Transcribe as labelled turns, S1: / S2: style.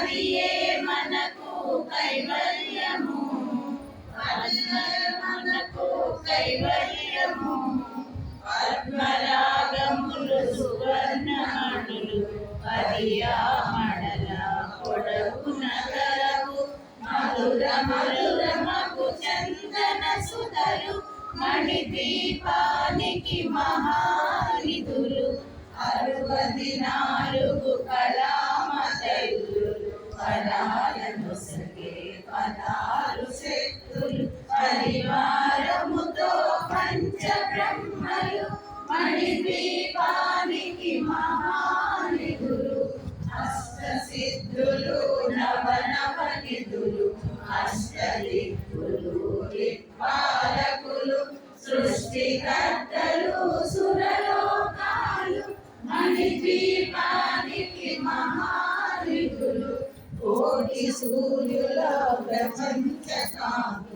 S1: అదియే మనకు కైవల్యము, మనకు కైవల్యము. పద్మరాగములు సువర్ణమణులు పదియా మడల పొడవున గలవు. మధుర మధురమగు చందన సుధలు మణిదీపానికి మహానిధులు. 64 కళామతల్లు పదాలను సగే పదాలు శక్తులు. పరివారముతో పంచబ్రహ్మలు మణిద్వీపానికి మహానిధులు. అష్టసిద్ధులు నవనవనిధులు అష్టదిక్కులు దిక్పాలకులు. సృష్టికర్తలు సురలోకాలు మణిద్వీపానికి మహానిధులు. కోటి సూర్యుల ప్రపంచ కాంతి